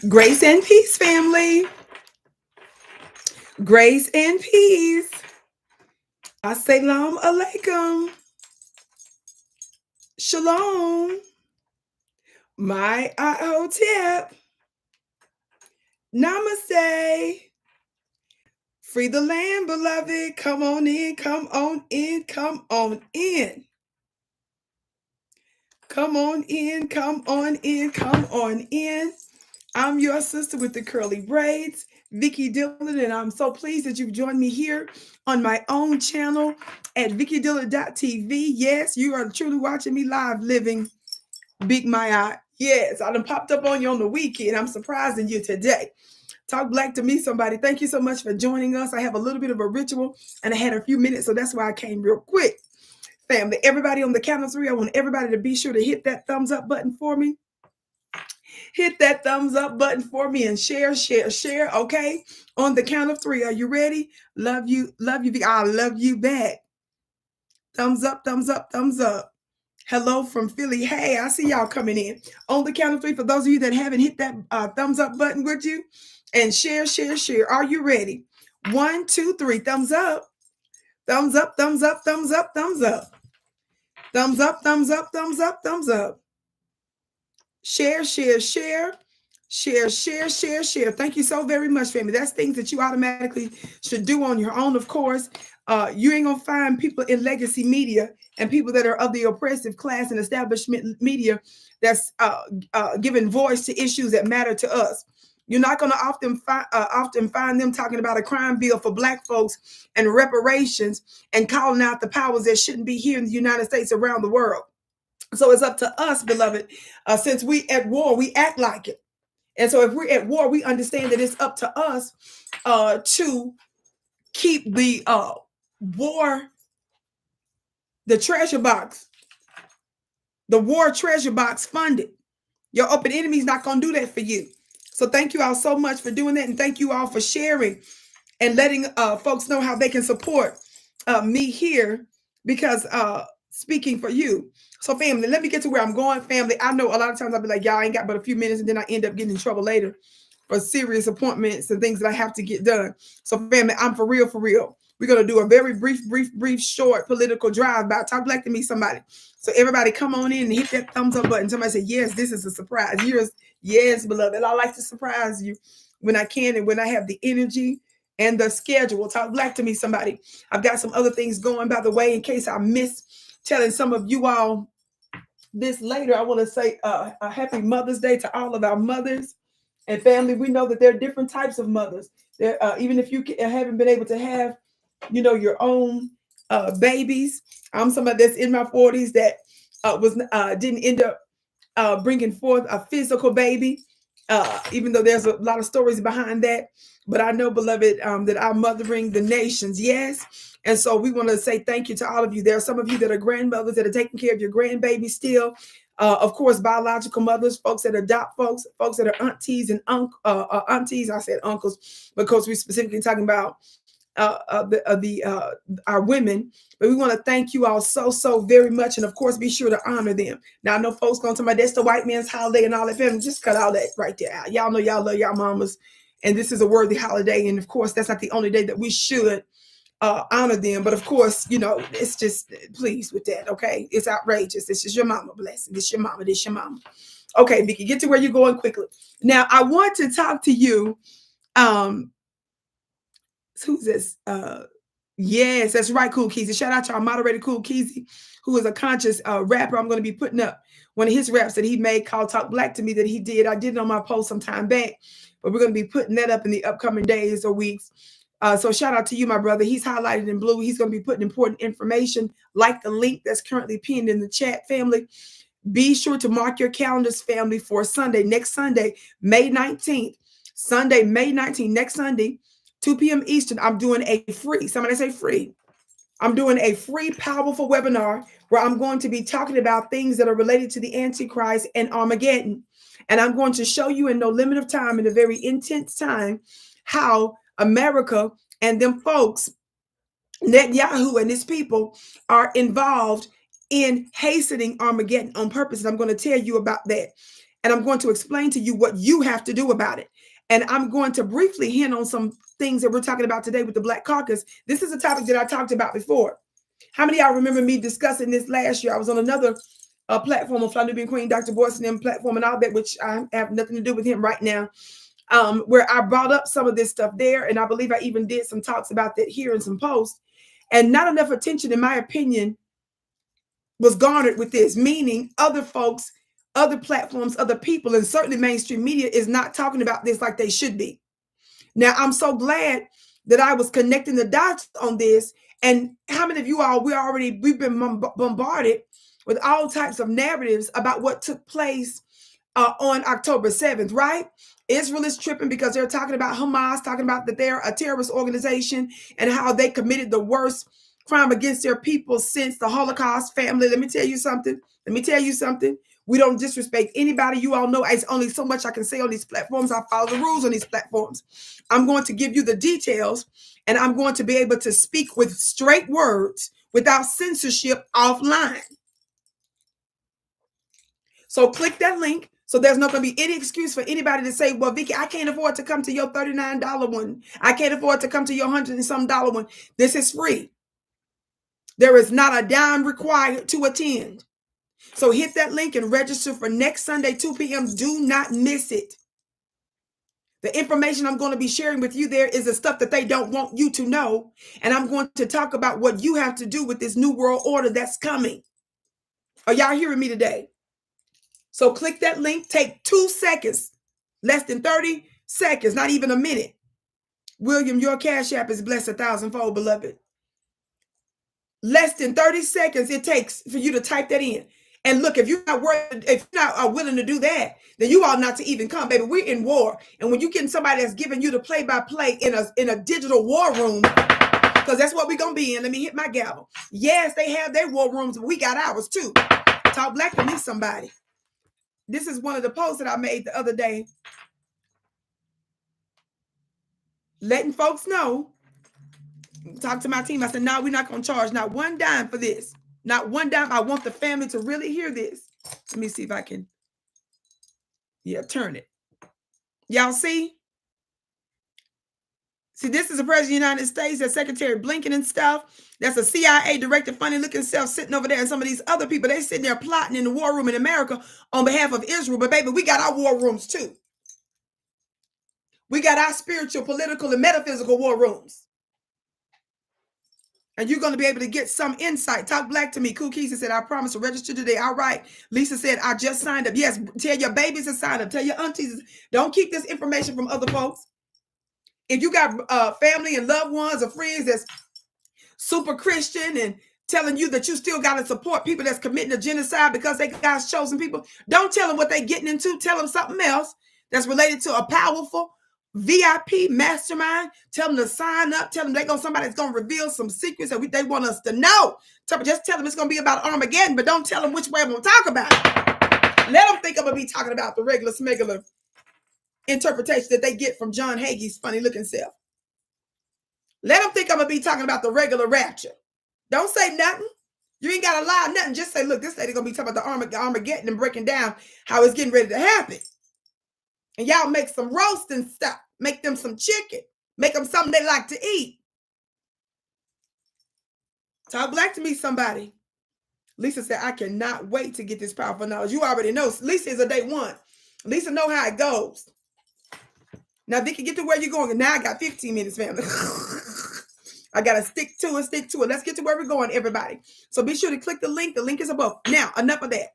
Grace and peace, family. Grace and peace. Assalamu alaikum. Shalom. My Ahotep. Namaste. Free the land, beloved. Come on in, come on in, come on in. Come on in, come on in, come on in. I'm your sister with the curly braids, Vicki Dillard, and I'm so pleased that you've joined me here on my own channel at VickiDillard.tv. Yes, you are truly watching me live, living Big My Eye. Yes, I done popped up on you on the weekend. I'm surprising you today. Talk black to me, somebody. Thank you so much for joining us. I have a little bit of a ritual, and I had a few minutes, so that's why I came real quick. Family, everybody on the count of three, I want everybody to be sure to hit that thumbs up button for me. Hit that thumbs up button for me and share. Okay, on the count of three, are you ready? Love you. I love you back. Thumbs up, thumbs up, thumbs up. Hello from Philly. Hey, I see y'all coming in. On the count of three, for those of you that haven't hit that thumbs up button, would you? And share. Are you ready? 1, 2, 3. Thumbs up. Thumbs up, thumbs up, thumbs up, thumbs up. Thumbs up, thumbs up, thumbs up, thumbs up. Share. Thank you so very much, family. That's things that you automatically should do on your own, of course. You ain't gonna find people in legacy media and people that are of the oppressive class and establishment media that's giving voice to issues that matter to us. You're not going to often find them talking about a crime bill for Black folks and reparations and calling out the powers that shouldn't be here in the United States, around the world. So it's up to us, beloved. Since we at war, we act like it. And so if we're at war, we understand that it's up to us to keep the war, the treasure box, the war treasure box funded. Your open enemy is not going to do that for you. So thank you all so much for doing that. And thank you all for sharing and letting folks know how they can support me here, because speaking for you. So family, let me get to where I'm going, family. I know a lot of times I'll be like, y'all ain't got but a few minutes, and then I end up getting in trouble later for serious appointments and things that I have to get done. So family, I'm for real. We're going to do a very brief, short political drive-by. Talk black to me, somebody. So everybody come on in and hit that thumbs up button. Somebody say, yes, this is a surprise. Yes, beloved. I like to surprise you when I can and when I have the energy and the schedule. Talk black to me, somebody. I've got some other things going, by the way, in case I miss telling some of you all this later. I want to say a happy Mother's Day to all of our mothers and family. We know that there are different types of mothers. There, even if you haven't been able to have, your own babies. I'm somebody that's in my 40s that didn't end up bringing forth a physical baby, even though there's a lot of stories behind that. But I know, beloved, that I'm mothering the nations. Yes. And so we want to say thank you to all of you. There are some of you that are grandmothers that are taking care of your grandbaby still. Of course, biological mothers, folks that adopt folks that are aunties and aunties. I said uncles because we're specifically talking about our women. But we want to thank you all so very much, and of course be sure to honor them. Now I know folks gonna tell me that's the white man's holiday and all that. Family, just cut all that right there out. Y'all know y'all love y'all mamas, and this is a worthy holiday. And of course that's not the only day that we should honor them. But of course, it's just, please with that, okay? It's outrageous. This is your mama, blessing. This your mama. Okay, Vicki, get to where you're going quickly. Now I want to talk to you. Who's this? Yes, that's right, Cool Keezy. Shout out to our moderator, Cool Keezy, who is a conscious rapper. I'm going to be putting up one of his raps that he made called Talk Black to Me that he did. I did it on my post some time back, but we're going to be putting that up in the upcoming days or weeks. So shout out to you, my brother. He's highlighted in blue. He's going to be putting important information like the link that's currently pinned in the chat, family. Be sure to mark your calendars, family, for Sunday, next Sunday, May 19th. Sunday, May 19th, next Sunday, 2 p.m. Eastern, I'm doing a free, somebody say free. I'm doing a free, powerful webinar where I'm going to be talking about things that are related to the Antichrist and Armageddon. And I'm going to show you in no limit of time, in a very intense time, how America and them folks, Netanyahu and his people, are involved in hastening Armageddon on purpose. And I'm going to tell you about that. and I'm going to explain to you what you have to do about it. And I'm going to briefly hint on some things that we're talking about today with the Black Caucus. This is a topic that I talked about before. How many of y'all remember me discussing this last year? I was on another platform, of Nubian Queen, Dr. Boyson platform and all that, which I have nothing to do with him right now, where I brought up some of this stuff there. And I believe I even did some talks about that here in some posts. And not enough attention, in my opinion, was garnered with this, meaning other folks, other platforms, other people, and certainly mainstream media is not talking about this like they should be. Now, I'm so glad that I was connecting the dots on this. And how many of you all, we've been bombarded with all types of narratives about what took place on October 7th, right? Israel is tripping because they're talking about Hamas, talking about that they're a terrorist organization and how they committed the worst crime against their people since the Holocaust. Family, let me tell you something. We don't disrespect anybody. You all know it's only so much I can say on these platforms. I follow the rules on these platforms. I'm going to give you the details, and I'm going to be able to speak with straight words without censorship offline. So click that link. So there's not going to be any excuse for anybody to say, well, Vicki, I can't afford to come to your $39 one. I can't afford to come to your $100 and some one. This is free. There is not a dime required to attend. So hit that link and register for next Sunday, 2 p.m. Do not miss it. The information I'm going to be sharing with you there is the stuff that they don't want you to know. And I'm going to talk about what you have to do with this new world order that's coming. Are y'all hearing me today? So click that link. Take 2 seconds, less than 30 seconds, not even a minute. William, your Cash App is blessed 1,000-fold, beloved. Less than 30 seconds it takes for you to type that in. And look, if you're not willing to do that, then you ought not to even come, baby. We're in war. And when you're getting somebody that's giving you the play-by-play in a digital war room, because that's what we're going to be in. Let me hit my gavel. Yes, they have their war rooms, but we got ours too. Talk black to me, somebody. This is one of the posts that I made the other day, letting folks know. Talk to my team. I said, no, we're not going to charge not one dime for this. Not one dime. I want the family to really hear this. Let me see if I can. Yeah, turn it. Y'all see? See, this is the President of the United States. That's Secretary Blinken and stuff. That's a CIA director, funny looking self sitting over there. And some of these other people, they sitting there plotting in the war room in America on behalf of Israel. But baby, we got our war rooms too. We got our spiritual, political, and metaphysical war rooms. And you're going to be able to get some insight. Talk black to me. Cool Keisha said, I promise to register today. All right. Lisa said, I just signed up. Yes, tell your babies to sign up. Tell your aunties. Don't keep this information from other folks. If you got family and loved ones or friends that's super Christian and telling you that you still got to support people that's committing a genocide because they God's chosen people, don't tell them what they're getting into. Tell them something else that's related to a powerful VIP mastermind. Tell them to sign up. Tell them somebody's going to reveal some secrets that they want us to know. Just tell them it's going to be about Armageddon, but don't tell them which way I'm going to talk about it. Let them think I'm going to be talking about the regular smuggler interpretation that they get from John Hagee's funny looking self. Let them think I'm going to be talking about the regular rapture. Don't say nothing. You ain't got to lie nothing. Just say, look, this lady going to be talking about the Armageddon and breaking down how it's getting ready to happen. And y'all make some roast and stuff. Make them some chicken. Make them something they like to eat. Talk black to me, somebody. Lisa said, I cannot wait to get this powerful knowledge. You already know. Lisa is a day one. Lisa know how it goes. Now, Vicki, get to where you're going. Now I got 15 minutes, family. I got to stick to it. Let's get to where we're going, everybody. So be sure to click the link. The link is above. Now, enough of that.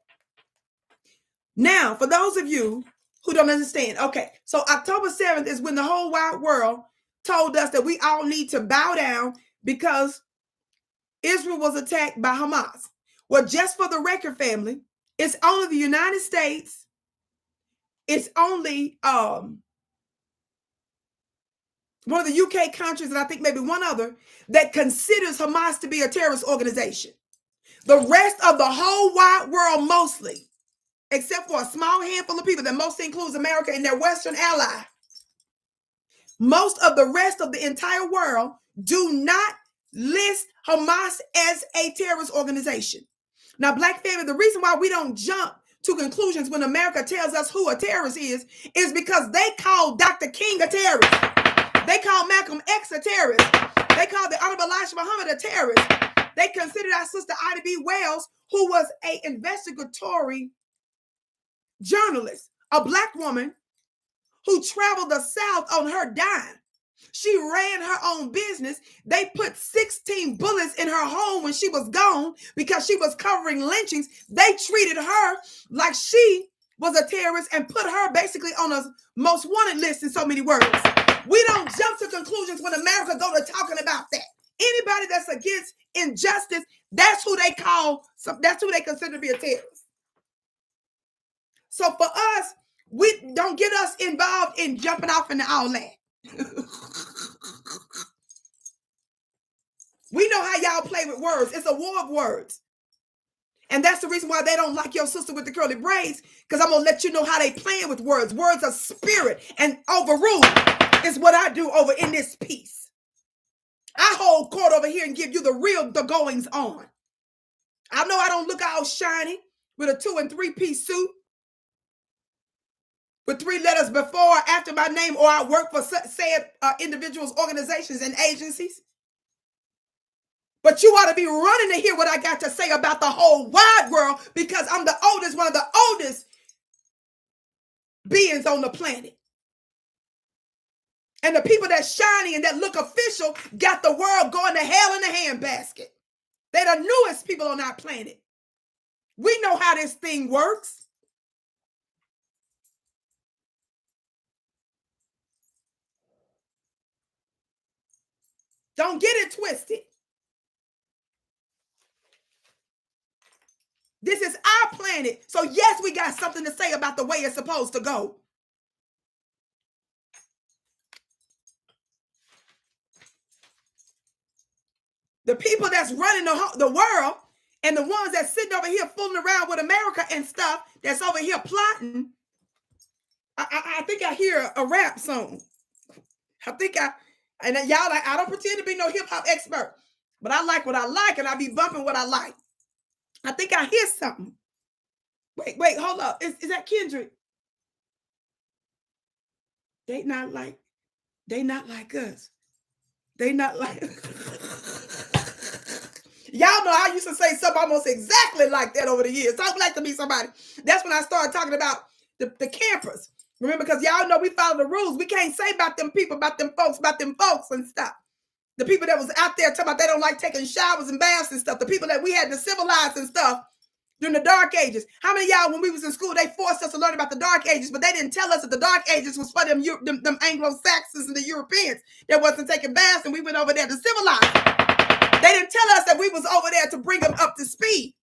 Now, for those of you who don't understand, okay, so October 7th is when the whole wide world told us that we all need to bow down because Israel was attacked by Hamas. Well, just for the record, family, it's only the United States. It's only one of the UK countries, and I think maybe one other, that considers Hamas to be a terrorist organization. The rest of the whole wide world, mostly, except for a small handful of people that mostly includes America and their Western ally, most of the rest of the entire world do not list Hamas as a terrorist organization. Now, black family, the reason why we don't jump to conclusions when America tells us who a terrorist is because they call Dr. King a terrorist. They call Malcolm X a terrorist. They call the Honorable Elijah Muhammad a terrorist. They considered our sister Ida B. Wells, who was an investigatory journalist, a Black woman who traveled the South on her dime. She ran her own business. They put 16 bullets in her home when she was gone because she was covering lynchings. They treated her like she was a terrorist and put her basically on a most wanted list in so many words. We don't jump to conclusions when America go to talking about that. Anybody that's against injustice, that's who they consider to be a terrorist. So for us, don't get us involved in jumping off into all that. We know how y'all play with words. It's a war of words. And that's the reason why they don't like your sister with the curly braids, because I'm going to let you know how they playing with words. Words are spirit, and overrule is what I do over in this piece. I hold court over here and give you the goings on. I know I don't look all shiny with a 2- and 3-piece suit with 3 letters before or after my name, or I work for said individuals, organizations, and agencies. But you ought to be running to hear what I got to say about the whole wide world, because I'm the oldest, one of the oldest beings on the planet. And the people that shiny and that look official got the world going to hell in a handbasket. They're the newest people on our planet. We know how this thing works. Don't get it twisted. This is our planet. So yes, we got something to say about the way it's supposed to go. The people that's running the world and the ones that's sitting over here fooling around with America and stuff, that's over here plotting. I think I hear a rap song. I don't pretend to be no hip hop expert, but I like what I like, and I be bumping what I like. I think I hear something. Wait, hold up. Is that Kendrick? They not like us. They not like Y'all know I used to say something almost exactly like that over the years. Talk like to be somebody. That's when I started talking about the campers. Remember, because y'all know we follow the rules. We can't say about them people, about them folks and stuff. The people that was out there talking about they don't like taking showers and baths and stuff. The people that we had to civilize and stuff during the Dark Ages. How many of y'all, when we was in school, they forced us to learn about the Dark Ages, but they didn't tell us that the Dark Ages was for them Anglo-Saxons and the Europeans that wasn't taking baths, and we went over there to civilize. They didn't tell us that we was over there to bring them up to speed.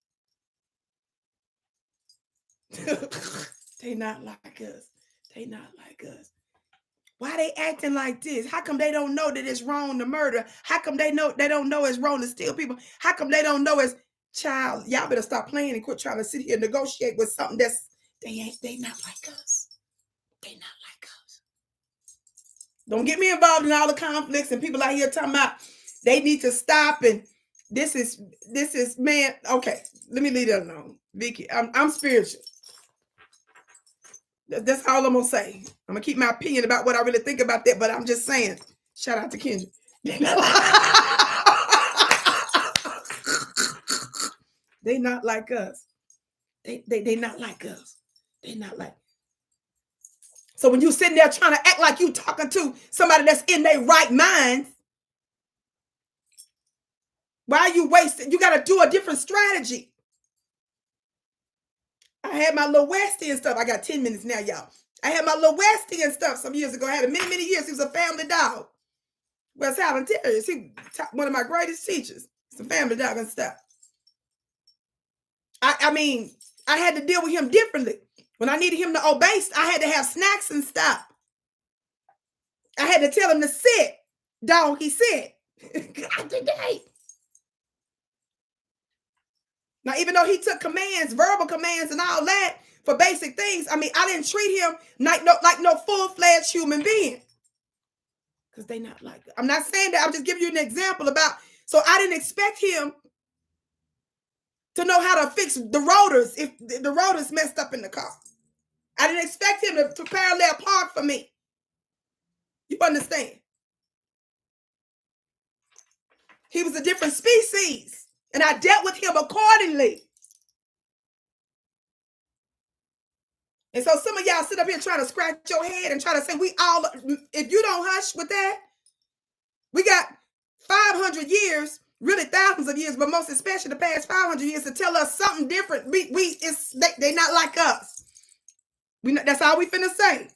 They not like us. They not like us. Why they acting like this? How come they don't know that it's wrong to murder? How come they don't know it's wrong to steal people? How come they don't know it's child? Y'all better stop playing and quit trying to sit here and negotiate with something they not like us. They not like us. Don't get me involved in all the conflicts and people out here talking about they need to stop, and this is man. Okay, let me leave that alone. Vicki, I'm spiritual. That's all I'm gonna say. I'm gonna keep my opinion about what I really think about that, but I'm just saying, shout out to Kendrick. They not like us. They not like us. They not like. So when you sitting there trying to act like you talking to somebody that's in their right mind, why are you wasting? You got to do a different strategy. I had my little Westie and stuff. I got 10 minutes now, y'all. I had my little Westie and stuff some years ago. I had it many, many years. He was a family dog. West Highland Terriers. He one of my greatest teachers. It's a family dog and stuff. I mean, I had to deal with him differently. When I needed him to obey, I had to have snacks and stuff. I had to tell him to sit. Dog, he said. Now, even though he took commands, verbal commands and all that for basic things, I mean, I didn't treat him like no full-fledged human being. Because they not like that. I'm not saying that. I'm just giving you an example about, so I didn't expect him to know how to fix the rotors if the rotors messed up in the car. I didn't expect him to parallel park for me. You understand? He was a different species, and I dealt with him accordingly. And so some of y'all sit up here trying to scratch your head and try to say if you don't hush with that, we got 500 years, really thousands of years, but most especially the past 500 years to tell us something different. They not like us. That's all we finna say.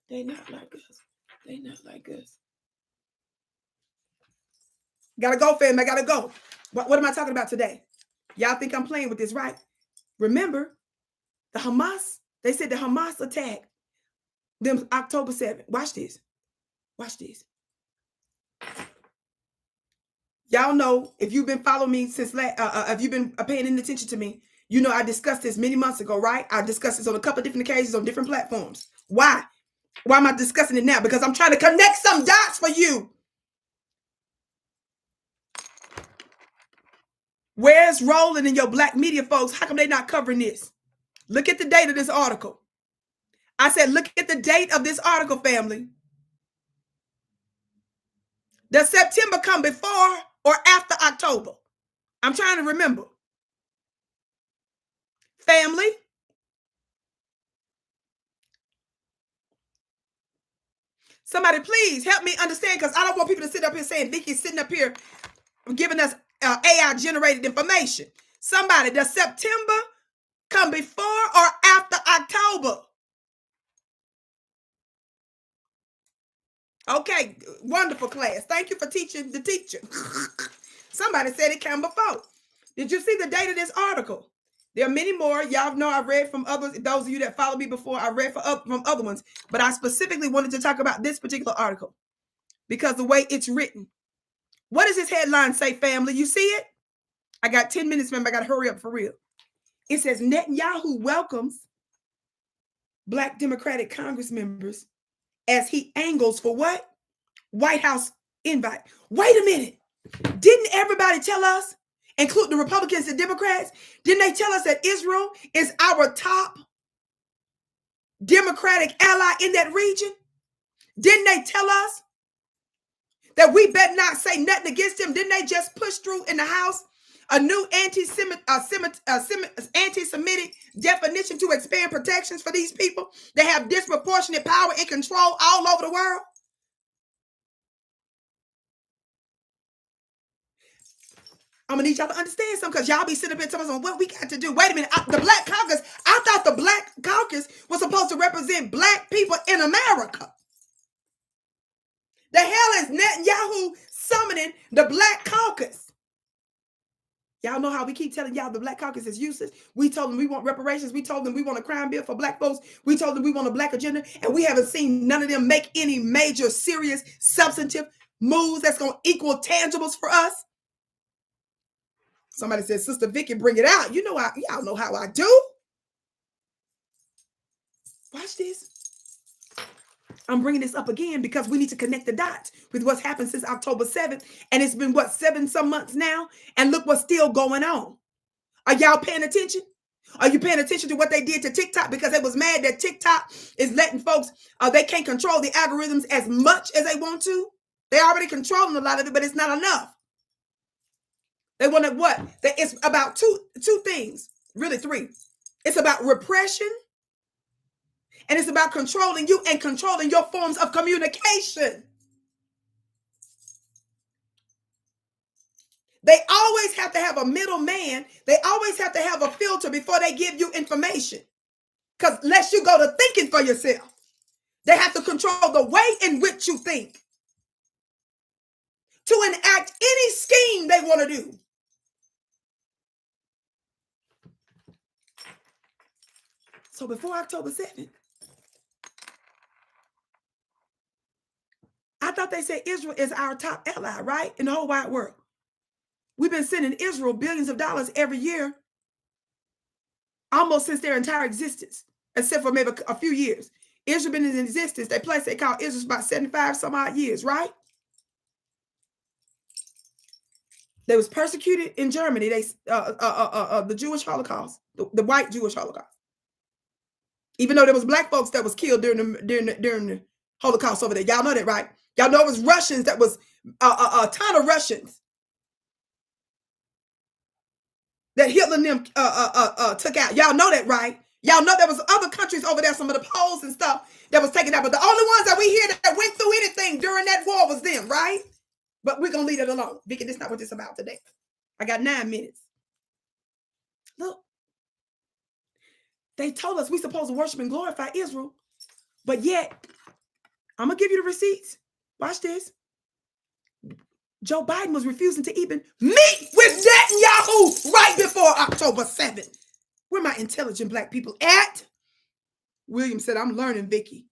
They not like us. They not like us. Gotta go, fam. I gotta go. What am I talking about today? Y'all think I'm playing with this, right? Remember, the Hamas, they said the Hamas attack them October 7th. Watch this. Watch this. Y'all know, if you've been following me since if you've been paying any attention to me, you know I discussed this many months ago, right? I discussed this on a couple of different occasions on different platforms. Why? Why am I discussing it now? Because I'm trying to connect some dots for you. Where's Roland and your black media folks? How come they not covering this? Look at the date of this article. I said, look at the date of this article, family. Does September come before or after October? I'm trying to remember. Family. Somebody please help me understand, because I don't want people to sit up here saying Vicki's sitting up here giving us AI generated information. Somebody, does September come before or after October? Okay, wonderful class. Thank you for teaching the teacher. Somebody said it came before. Did you see the date of this article? There are many more. Y'all know I read from others. Those of you that follow me before, I read from other ones. But I specifically wanted to talk about this particular article because the way it's written. What does this headline say, family? You see it? I got 10 minutes, remember. I got to hurry up for real. It says Netanyahu welcomes Black Democratic Congress members as he angles for what? White House invite. Wait a minute. Didn't everybody tell us, include the Republicans and Democrats, didn't they tell us that Israel is our top Democratic ally in that region? Didn't they tell us that we better not say nothing against them? Didn't they just push through in the House a new anti-Semitic definition to expand protections for these people that have disproportionate power and control all over the world? I'm gonna need y'all to understand something, because y'all be sitting up here telling us what we got to do. Wait a minute, the Black Caucus, I thought the Black Caucus was supposed to represent Black people in America. The hell is Netanyahu summoning the Black Caucus? Y'all know how we keep telling y'all the Black Caucus is useless. We told them we want reparations. We told them we want a crime bill for Black folks. We told them we want a Black agenda. And we haven't seen none of them make any major, serious, substantive moves that's going to equal tangibles for us. Somebody said, Sister Vicki, bring it out. You know, y'all know how I do. Watch this. I'm bringing this up again because we need to connect the dots with what's happened since October 7th. And it's been, what, 7 some months now? And look what's still going on. Are y'all paying attention? Are you paying attention to what they did to TikTok? Because they was mad that TikTok is letting folks, they can't control the algorithms as much as they want to. They're already controlling a lot of it, but it's not enough. They want to what? It's about two things, really 3. It's about repression. And it's about controlling you and controlling your forms of communication. They always have to have a middleman. They always have to have a filter before they give you information. Because unless you go to thinking for yourself, they have to control the way in which you think to enact any scheme they want to do. So before October 7th, I thought they said Israel is our top ally, right? In the whole wide world. We've been sending Israel billions of dollars every year, almost since their entire existence, except for maybe a few years. Israel been in existence. That place they call Israel about 75 some odd years, right? They was persecuted in Germany. They the Jewish Holocaust, the white Jewish Holocaust. Even though there was black folks that was killed during the Holocaust over there. Y'all know that, right? Y'all know it was Russians that was a ton of Russians that Hitler and them took out. Y'all know that, right? Y'all know there was other countries over there, some of the Poles and stuff that was taken out. But the only ones that we hear that went through anything during that war was them, right? But we're going to leave it alone. Vicki, this is not what this is about today. I got 9 minutes. Look. They told us we're supposed to worship and glorify Israel. But yet, I'm going to give you the receipts. Watch this. Joe Biden was refusing to even meet with Netanyahu right before October 7th. Where my intelligent black people at? William said, I'm learning, Vicki.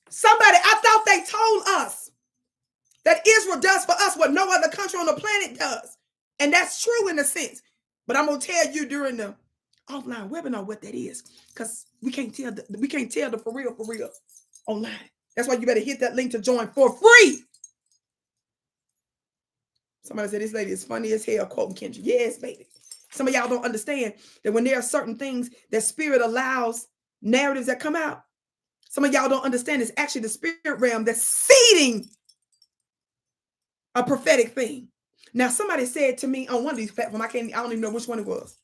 Somebody, I thought they told us that Israel does for us what no other country on the planet does. And that's true in a sense. But I'm going to tell you during the offline webinar what that is. Because we can't tell the for real online. That's why you better hit that link to join for free. Somebody said this lady is funny as hell, quoting Kendra. Yes, baby. Some of y'all don't understand that when there are certain things that spirit allows narratives that come out, some of y'all don't understand it's actually the spirit realm that's seeding a prophetic thing. Now, somebody said to me on one of these platforms, I don't even know which one it was.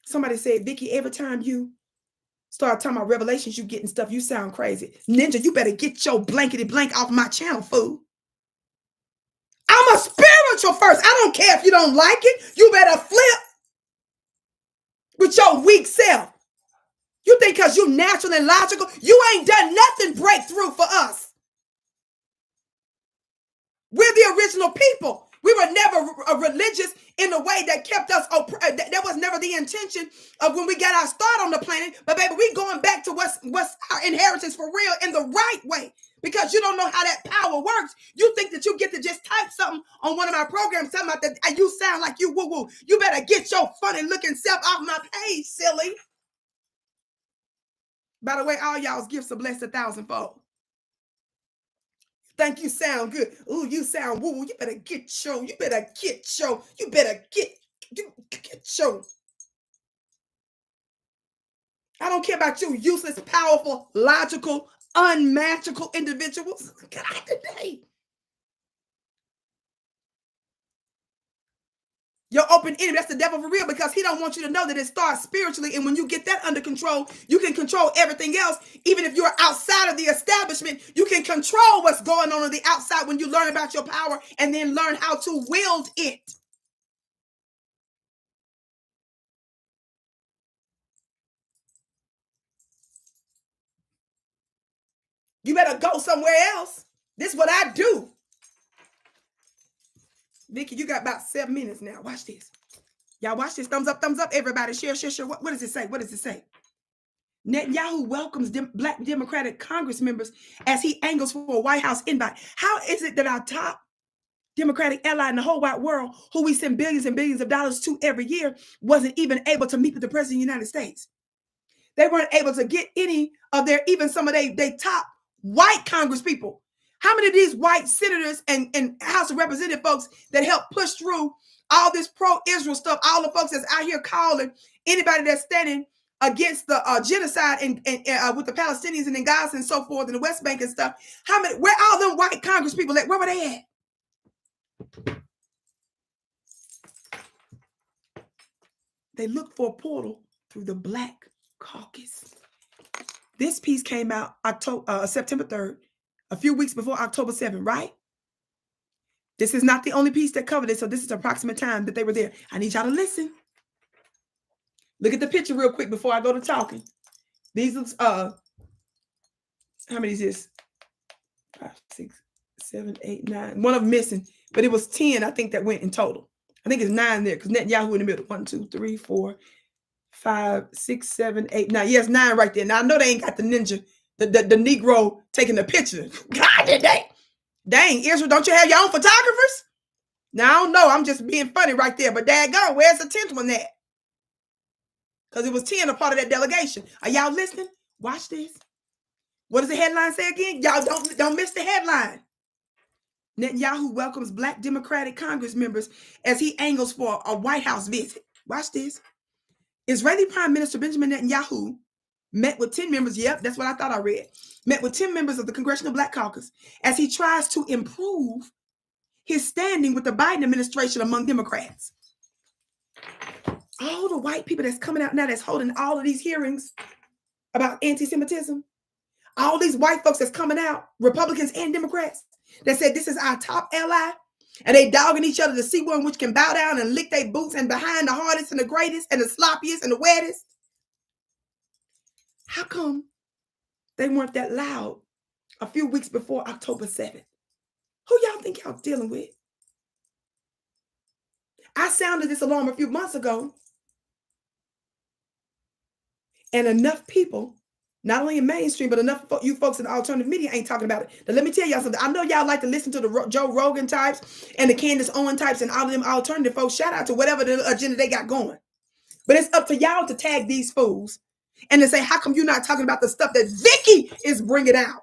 Somebody said, Vicki, every time you start talking about revelations, you getting stuff, you sound crazy. Ninja, you better get your blankety blank off my channel, fool. I'm a spiritual first. I don't care if you don't like it. You better flip with your weak self. You think because you're natural and logical, you ain't done nothing breakthrough for us. We're the original people. We were never religious in a way that kept us, that was never the intention of when we got our start on the planet. But baby, we going back to what's our inheritance for real in the right way. Because you don't know how that power works. You think that you get to just type something on one of my programs talking about that you sound like you woo-woo. You better get your funny looking self off my page, silly. By the way, all y'all's gifts are blessed 1,000-fold. Think you sound good. Ooh, you sound woo-woo. You better get your. I don't care about you useless, powerful, logical, unmatchable individuals. God, today. Your open enemy, that's the devil for real, because he don't want you to know that it starts spiritually. And when you get that under control, you can control everything else. Even if you're outside of the establishment, you can control what's going on the outside when you learn about your power and then learn how to wield it. You better go somewhere else. This is what I do. Vicki, you got about 7 minutes now. Watch this. Y'all watch this. Thumbs up, everybody. Share. What does it say? What does it say? Netanyahu welcomes Black Democratic Congress members as he angles for a White House invite. How is it that our top Democratic ally in the whole wide world, who we send billions and billions of dollars to every year, wasn't even able to meet with the President of the United States? They weren't able to get any of even some of their top white Congress people. How many of these white senators and House of Representative folks that helped push through all this pro-Israel stuff, all the folks that's out here calling anybody that's standing against the genocide and with the Palestinians and in Gaza and so forth and the West Bank and stuff? Where all them white Congress people at? Where were they at? They looked for a portal through the Black Caucus. This piece came out September 3rd, a few weeks before October 7th, right? This is not the only piece that covered it, so this is approximate time that they were there. I need y'all to listen. Look at the picture real quick before I go to talking. These looks, how many is this? 5, 6, 7, 8, 9. One of them missing, but it was 10, I think, that went in total. I think it's 9 there because Netanyahu in the middle. 1, 2, 3, 4, 5, 6, 7, 8, 9. Yes, 9 right there. Now I know they ain't got the ninja, the Negro taking the picture. God, dang, Israel, don't you have your own photographers? Now I don't know. I'm just being funny right there. But daggone, where's the 10th one at? Because it was 10 a part of that delegation. Are y'all listening? Watch this. What does the headline say again? Y'all don't miss the headline. Netanyahu welcomes Black Democratic Congress members as he angles for a White House visit. Watch this. Israeli Prime Minister Benjamin Netanyahu met with 10 members. Yep, that's what I thought I read. Met with 10 members of the Congressional Black Caucus as he tries to improve his standing with the Biden administration among Democrats. All the white people that's coming out now that's holding all of these hearings about anti-Semitism, all these white folks that's coming out, Republicans and Democrats, that said this is our top ally, and they dogging each other to see one which can bow down and lick their boots and behind the hardest and the greatest and the sloppiest and the wettest. How come they weren't that loud a few weeks before October 7th? Who y'all think y'all dealing with? I sounded this alarm a few months ago, and enough people, not only in mainstream, but enough you folks in the alternative media ain't talking about it. Now, let me tell y'all something. I know y'all like to listen to the Joe Rogan types and the Candace Owen types and all of them alternative folks. Shout out to whatever the agenda they got going. But it's up to y'all to tag these fools and to say, how come you're not talking about the stuff that Vicki is bringing out?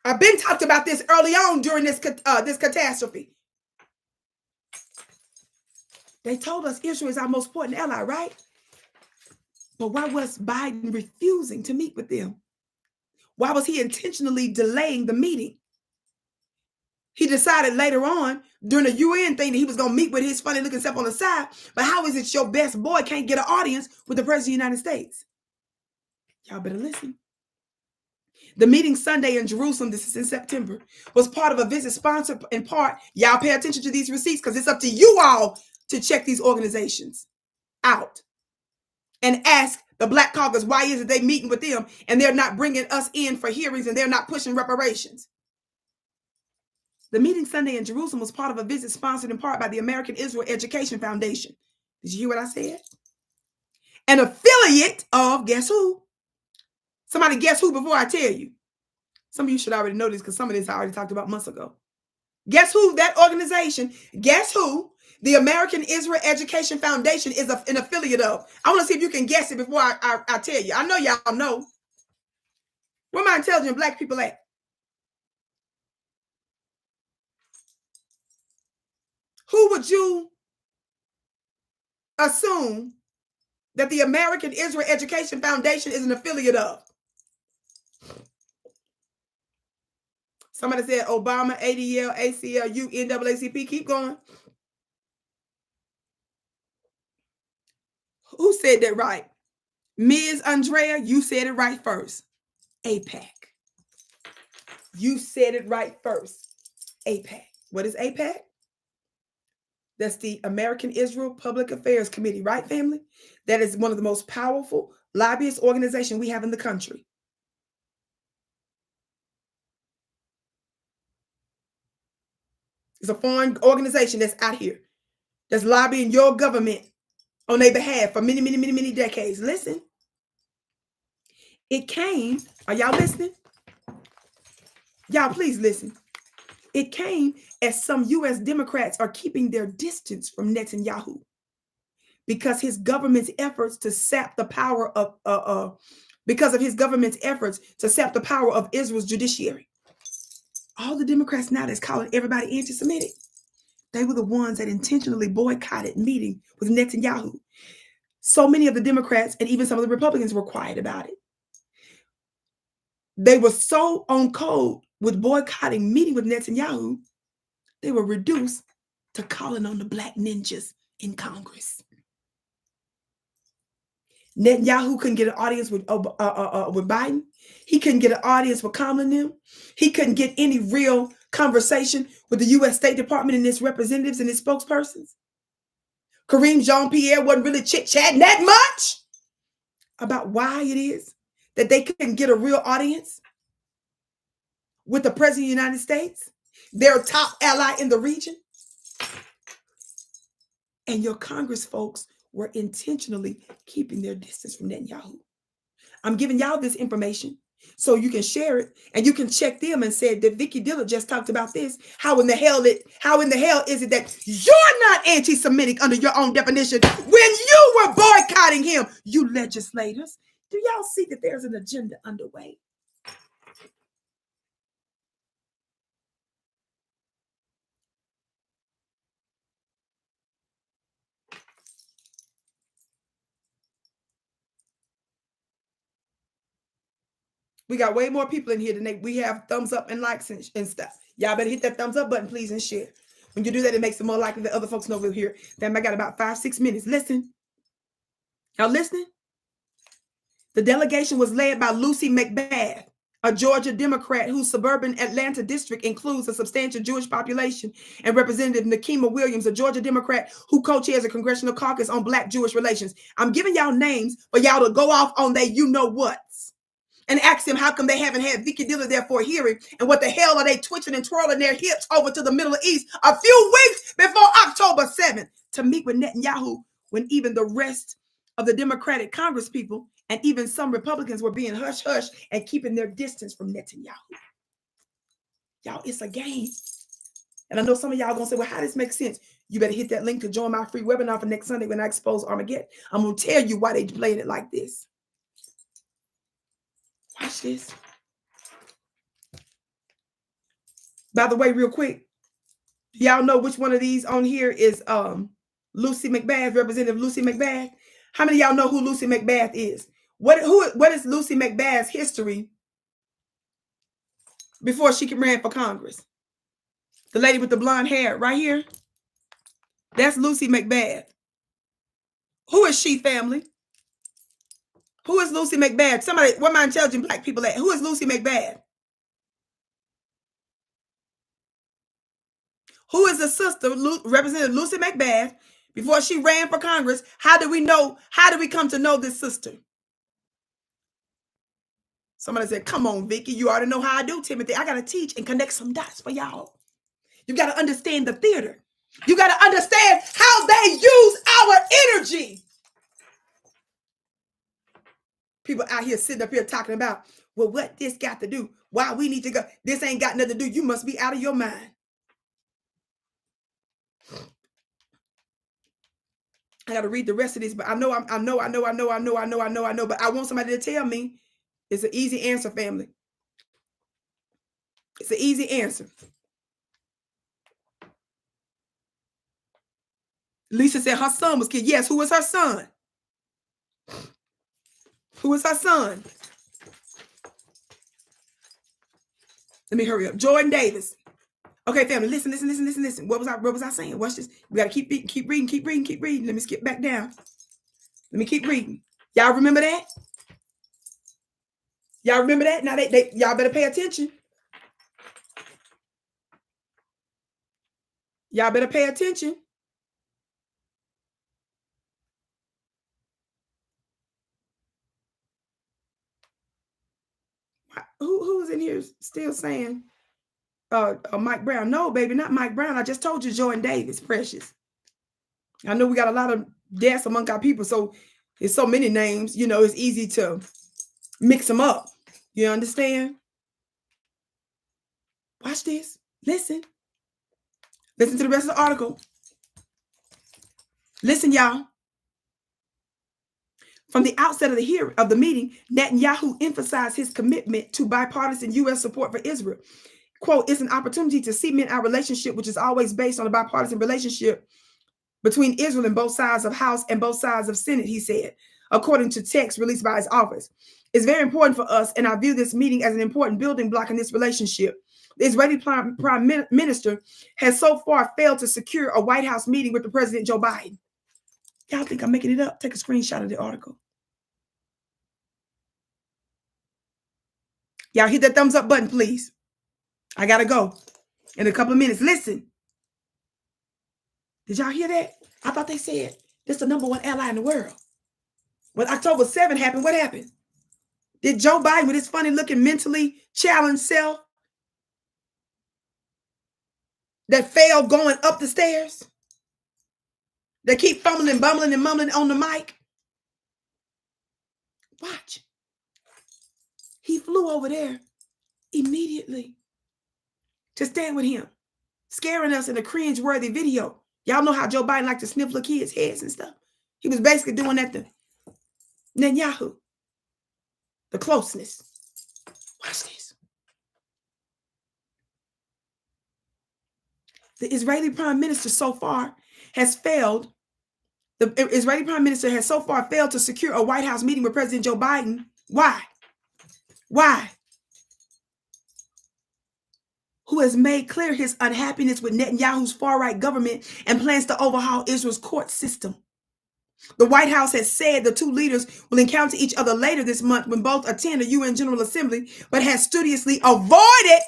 I've been talked about this early on during this catastrophe. They told us Israel is our most important ally, right? But why was Biden refusing to meet with them? Why was he intentionally delaying the meeting? He decided later on during the UN thing that he was going to meet with his funny looking self on the side. But how is it your best boy can't get an audience with the President of the United States? Y'all better listen. The meeting Sunday in Jerusalem, this is in September, was part of a visit sponsored in part. Y'all pay attention to these receipts because it's up to you all to check these organizations out and ask the Black Caucus, why is it they meeting with them and they're not bringing us in for hearings and they're not pushing reparations? The meeting Sunday in Jerusalem was part of a visit sponsored in part by the American Israel Education Foundation. Did you hear what I said? An affiliate of, guess who? Somebody guess who before I tell you? Some of you should already know this because some of this I already talked about months ago. Guess who that organization, guess who the American Israel Education Foundation is an affiliate of? I want to see if you can guess it before I tell you. I know y'all know. Where my intelligent Black people at? Who would you assume that the American Israel Education Foundation is an affiliate of? Somebody said Obama, ADL, ACLU, NAACP. Keep going. Who said that right? Ms. Andrea, you said it right first. APAC. You said it right first. APAC. What is APAC? That's the American Israel Public Affairs Committee, right, family? That is one of the most powerful lobbyist organizations we have in the country. It's a foreign organization that's out here, that's lobbying your government on their behalf for many, many, many, many decades. Listen, it came, are y'all listening? Y'all, please listen. It came as some U.S. Democrats are keeping their distance from Netanyahu because his government's efforts to sap the power of, Israel's judiciary. All the Democrats now that's calling everybody anti-Semitic, they were the ones that intentionally boycotted meeting with Netanyahu. So many of the Democrats and even some of the Republicans were quiet about it. They were so on code with boycotting meeting with Netanyahu, they were reduced to calling on the Black ninjas in Congress. Netanyahu couldn't get an audience with Biden. He couldn't get an audience with Kamala and them. He couldn't get any real conversation with the U.S. State Department and its representatives and its spokespersons. Kareem Jean-Pierre wasn't really chit-chatting that much about why it is that they couldn't get a real audience with the President of the United States, their top ally in the region. And your Congress folks were intentionally keeping their distance from Netanyahu. I'm giving y'all this information so you can share it and you can check them and say that Vicki Dillard just talked about this. How in the hell is it that you're not anti-Semitic under your own definition when you were boycotting him? You legislators, Do y'all see that there's an agenda underway? We got way more people in here than we have thumbs up and likes and stuff. Y'all better hit that thumbs up button, please, and share. When you do that, it makes it more likely that other folks know we're here. Then I got about 5-6 minutes. Listen. Y'all listening? The delegation was led by Lucy McBath, a Georgia Democrat whose suburban Atlanta district includes a substantial Jewish population, and Representative Nikema Williams, a Georgia Democrat who co-chairs a Congressional Caucus on Black-Jewish relations. I'm giving y'all names for y'all to go off on they you-know-whats and ask them how come they haven't had Vicki Dillard there for a hearing, and what the hell are they twitching and twirling their hips over to the Middle East a few weeks before October 7th to meet with Netanyahu, when even the rest of the Democratic Congress people and even some Republicans were being hush-hush and keeping their distance from Netanyahu. Y'all, it's a game. And I know some of y'all going to say, well, how does this make sense? You better hit that link to join my free webinar for next Sunday when I expose Armageddon. I'm going to tell you why they playing it like this. Watch this. By the way, real quick, y'all know which one of these on here is Lucy McBath, Representative Lucy McBath? How many of y'all know who Lucy McBath is? What is Lucy McBath's history before she ran for Congress? The lady with the blonde hair right here. That's Lucy McBath. Who is she, family? Who is Lucy McBath? Somebody, where my intelligent Black people at? Who is Lucy McBath? Who is the sister, Representative Lucy McBath, before she ran for Congress? How do we know? How do we come to know this sister? Somebody said, come on, Vicki, you already know how I do, Timothy. I got to teach and connect some dots for y'all. You got to understand the theater. You got to understand how they use our energy. People out here sitting up here talking about, well, what this got to do? Why we need to go? This ain't got nothing to do. You must be out of your mind. I got to read the rest of this, but I know, but I want somebody to tell me. It's an easy answer, family. It's an easy answer. Lisa said her son was killed. Yes, who was her son? Who was her son? Let me hurry up. Jordan Davis. Okay, family, listen. What was I saying? Watch this. We got to keep reading. Let me skip back down. Let me keep reading. Y'all remember that? Y'all remember that? Now y'all better pay attention. Y'all better pay attention. Who's in here still saying Mike Brown? No, baby, not Mike Brown. I just told you Jordan Davis, precious. I know we got a lot of deaths among our people, so it's so many names, you know, it's easy to mix them up. You understand? Watch this. Listen to the rest of the article. Listen, y'all. From the outset of the meeting, Netanyahu emphasized his commitment to bipartisan U.S. support for Israel. Quote, it's an opportunity to cement our relationship, which is always based on a bipartisan relationship between Israel and both sides of House and both sides of Senate, he said, according to text released by his office. It's very important for us, and I view this meeting as an important building block in this relationship. The Israeli Prime Minister has so far failed to secure a White House meeting with the President Joe Biden. Y'all think I'm making it up? Take a screenshot of the article. Y'all hit that thumbs up button, please. I got to go in a couple of minutes. Listen. Did y'all hear that? I thought they said this is the #1 ally in the world. When October 7th happened, what happened? Did Joe Biden, with his funny looking, mentally challenged self that failed going up the stairs, that keep fumbling, bumbling, and mumbling on the mic? Watch. He flew over there immediately to stand with him, scaring us in a cringe-worthy video. Y'all know how Joe Biden liked to sniff little kids' heads and stuff. He was basically doing that to Netanyahu. the closeness. Watch this. The Israeli prime minister so far has failed. The Israeli prime minister has so far failed to secure a White House meeting with President Joe Biden. Why? Why? Who has made clear his unhappiness with Netanyahu's far-right government and plans to overhaul Israel's court system. The White House has said the two leaders will encounter each other later this month when both attend a UN General Assembly, but has studiously avoided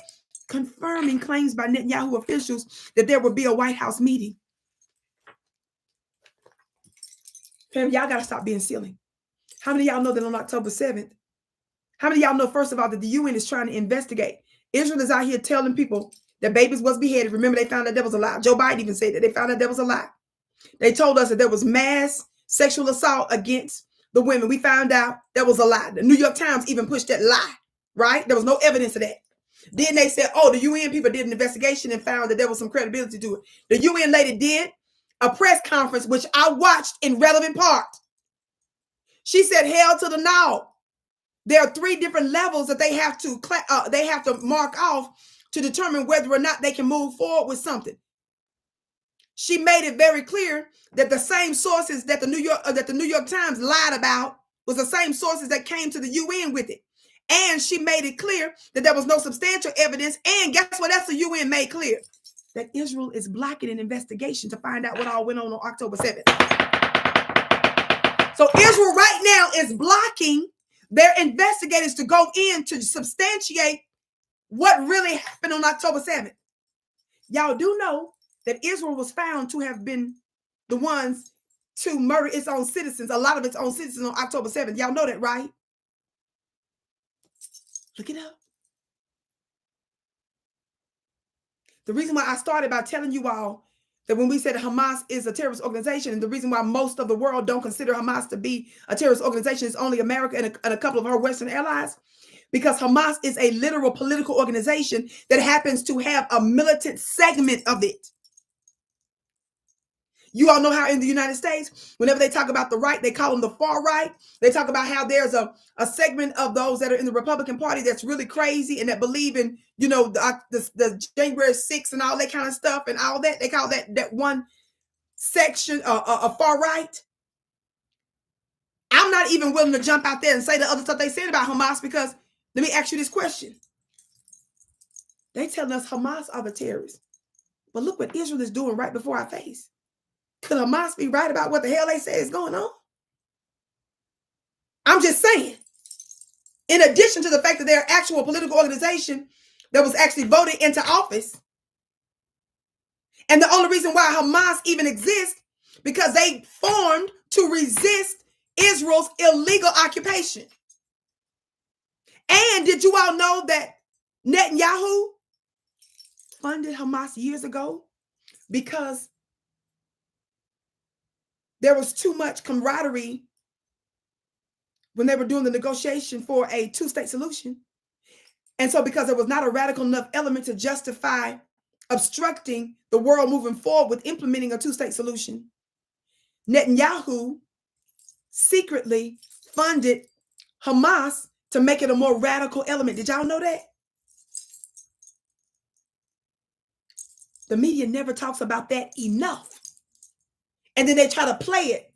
confirming claims by Netanyahu officials that there will be a White House meeting. Family, y'all got to stop being silly. How many of y'all know that on October 7th? How many of y'all know, first of all, that the UN is trying to investigate? Israel is out here telling people that babies was beheaded. Remember, they found out that was a lie. Joe Biden even said that they found out that was a lie. They told us that there was mass sexual assault against the women. We found out that was a lie. The New York Times even pushed that lie, right? There was no evidence of that. Then they said, oh, the UN people did an investigation and found that there was some credibility to it. The UN lady did a press conference, which I watched in relevant part. She said, hell to the no. There are 3 different levels that they have to mark off to determine whether or not they can move forward with something. She made it very clear that the same sources that the New York Times lied about was the same sources that came to the UN with it. And she made it clear that there was no substantial evidence. And guess what else the UN made clear? That Israel is blocking an investigation to find out what all went on October 7th. So Israel right now is blocking their investigators to go in to substantiate what really happened on October 7th. Y'all do know that Israel was found to have been the ones to murder its own citizens, a lot of its own citizens on October 7th. Y'all know that, right? Look it up. The reason why I started by telling you all that when we said Hamas is a terrorist organization, and the reason why most of the world don't consider Hamas to be a terrorist organization is only America and a couple of our Western allies, because Hamas is a literal political organization that happens to have a militant segment of it. You all know how in the United States, whenever they talk about the right, they call them the far right. They talk about how there's a segment of those that are in the Republican Party that's really crazy and that believe in, you know, the January 6th and all that kind of stuff and all that. They call that one section a far right. I'm not even willing to jump out there and say the other stuff they said about Hamas, because let me ask you this question. They telling us Hamas are the terrorists, but look what Israel is doing right before our face. Could Hamas be right about what the hell they say is going on? I'm just saying. In addition to the fact that they're an actual political organization that was actually voted into office. And the only reason why Hamas even exists, because they formed to resist Israel's illegal occupation. And did you all know that Netanyahu funded Hamas years ago because there was too much camaraderie when they were doing the negotiation for a 2-state solution. And so because there was not a radical enough element to justify obstructing the world moving forward with implementing a 2-state solution, Netanyahu secretly funded Hamas to make it a more radical element. Did y'all know that? The media never talks about that enough. And then they try to play it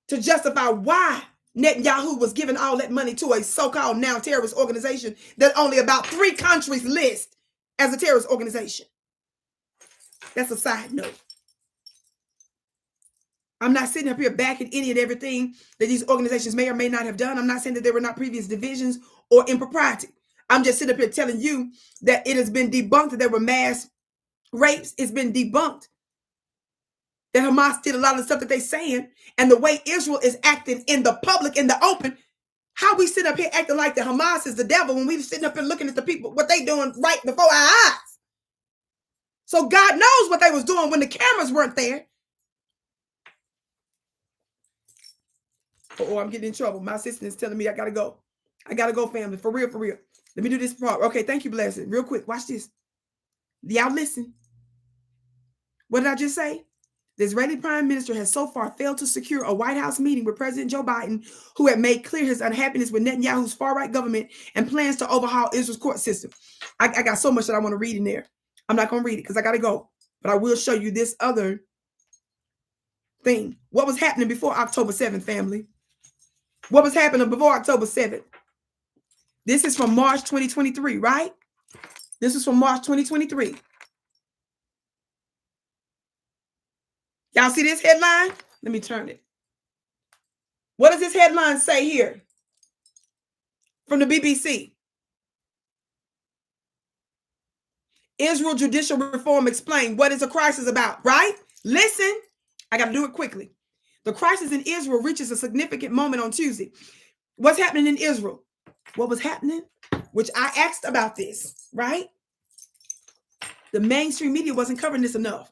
to justify why Netanyahu was giving all that money to a so-called now terrorist organization that only about 3 countries list as a terrorist organization. That's a side note. I'm not sitting up here backing any and everything that these organizations may or may not have done. I'm not saying that there were not previous divisions or impropriety. I'm just sitting up here telling you that it has been debunked that there were mass rapes. It's been debunked that Hamas did a lot of the stuff that they're saying, and the way Israel is acting in the public, in the open. How we sit up here acting like the Hamas is the devil when we sitting up here looking at the people, what they doing right before our eyes. So God knows what they was doing when the cameras weren't there. Oh, I'm getting in trouble. My assistant is telling me I gotta go. I gotta go, family. For real, for real. Let me do this part. Okay, thank you, Blessing. Real quick, watch this. Y'all listen. What did I just say? The Israeli prime minister has so far failed to secure a White House meeting with President Joe Biden, who had made clear his unhappiness with Netanyahu's far-right government and plans to overhaul Israel's court system. I got so much that I want to read in there. I'm not going to read it because I got to go. But I will show you this other thing. What was happening before October 7th, family? What was happening before October 7th? This is from March 2023, right? This is from March 2023. Y'all see this headline? Let me turn it. What does this headline say here? From the BBC. Israel judicial reform explained. What is a crisis about, right? Listen, I got to do it quickly. The crisis in Israel reaches a significant moment on Tuesday. What's happening in Israel? What was happening? Which I asked about this, right? The mainstream media wasn't covering this enough.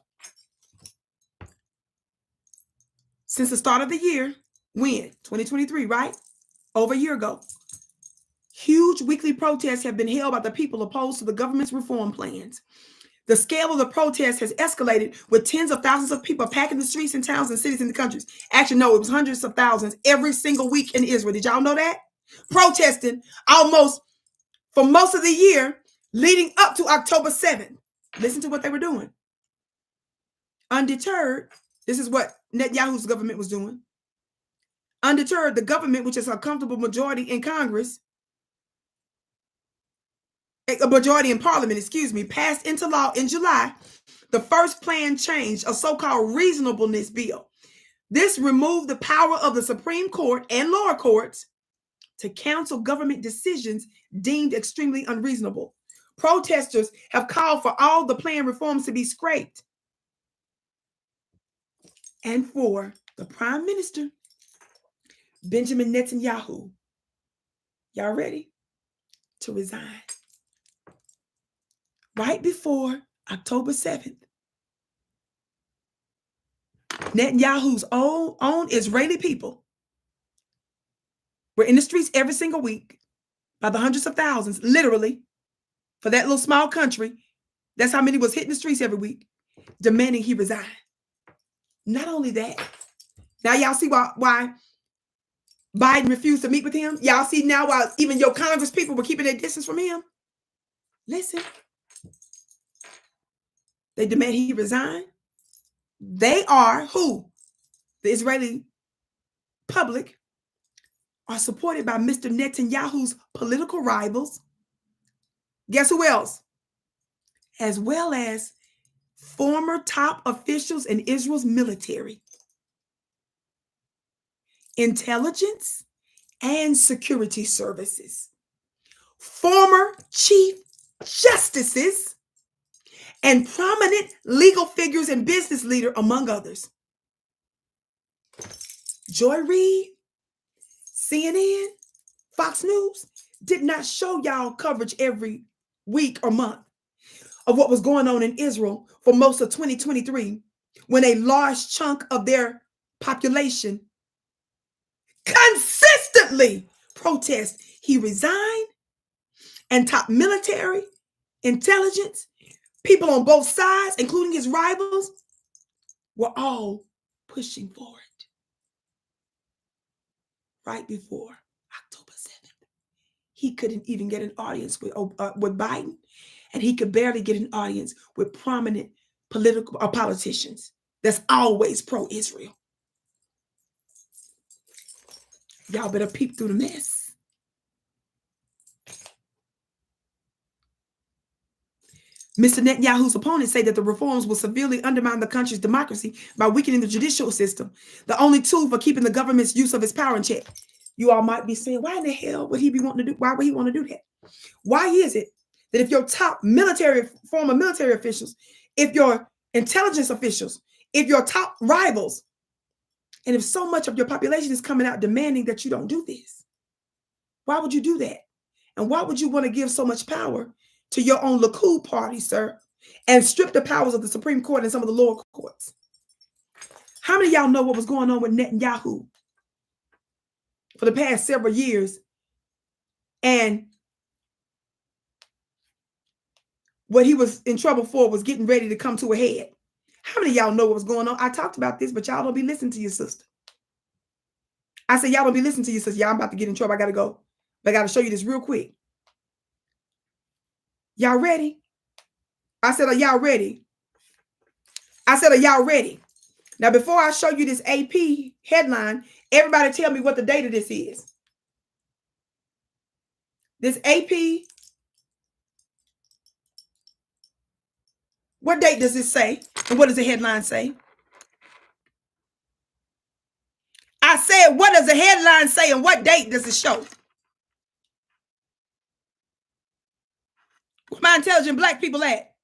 Since the start of the year, when? 2023, right? Over a year ago. Huge weekly protests have been held by the people opposed to the government's reform plans. The scale of the protests has escalated, with tens of thousands of people packing the streets in towns and cities in the countries. Actually, no, it was hundreds of thousands every single week in Israel. Did y'all know that? Protesting almost for most of the year leading up to October 7th. Listen to what they were doing. Undeterred, this is what Netanyahu's government was doing. Undeterred, the government, which is a comfortable majority in Congress, a majority in Parliament, passed into law in July the first planned change, a so-called reasonableness bill. This removed the power of the Supreme Court and lower courts to cancel government decisions deemed extremely unreasonable. Protesters have called for all the planned reforms to be scrapped and for the Prime Minister, Benjamin Netanyahu, y'all ready, to resign. Right before October 7th, Netanyahu's own Israeli people were in the streets every single week by the hundreds of thousands, literally, for that little small country. That's how many was hitting the streets every week, demanding he resign. Not only that, now y'all see why Biden refused to meet with him? Y'all see now why even your Congress people were keeping their distance from him? Listen. They demand he resign. They are who? The Israeli public are supported by Mr. Netanyahu's political rivals. Guess who else? As well as former top officials in Israel's military, intelligence, and security services, former chief justices, and prominent legal figures and business leader, among others. Joy Reid, CNN, Fox News did not show y'all coverage every week or month of what was going on in Israel for most of 2023, when a large chunk of their population consistently protest he resigned, and top military, intelligence, people on both sides, including his rivals, were all pushing for it. Right before October 7th, he couldn't even get an audience with Biden, and he could barely get an audience with prominent politicians that's always pro-Israel. Y'all better peep through the mess. Mr. Netanyahu's opponents say that the reforms will severely undermine the country's democracy by weakening the judicial system, the only tool for keeping the government's use of its power in check. You all might be saying, why in the hell would he be wanting to do? Why would he want to do that? Why is it that if your top former military officials, if your intelligence officials, if your top rivals, and if so much of your population is coming out demanding that you don't do this, why would you do that? And why would you want to give so much power to your own Likud party, sir, and strip the powers of the Supreme Court and some of the lower courts? How many of y'all know what was going on with Netanyahu for the past several years? And what he was in trouble for was getting ready to come to a head. How many of y'all know what was going on? I talked about this, but y'all don't be listening to your sister. I said, y'all don't be listening to your sister. Y'all, I'm about to get in trouble. I got to go. But I got to show you this real quick. Y'all ready? I said, are y'all ready? I said, are y'all ready? Now, before I show you this AP headline, everybody tell me what the date of this is. This AP, what date does this say? And what does the headline say? I said, what does the headline say and what date does it show? Where my intelligent black people at?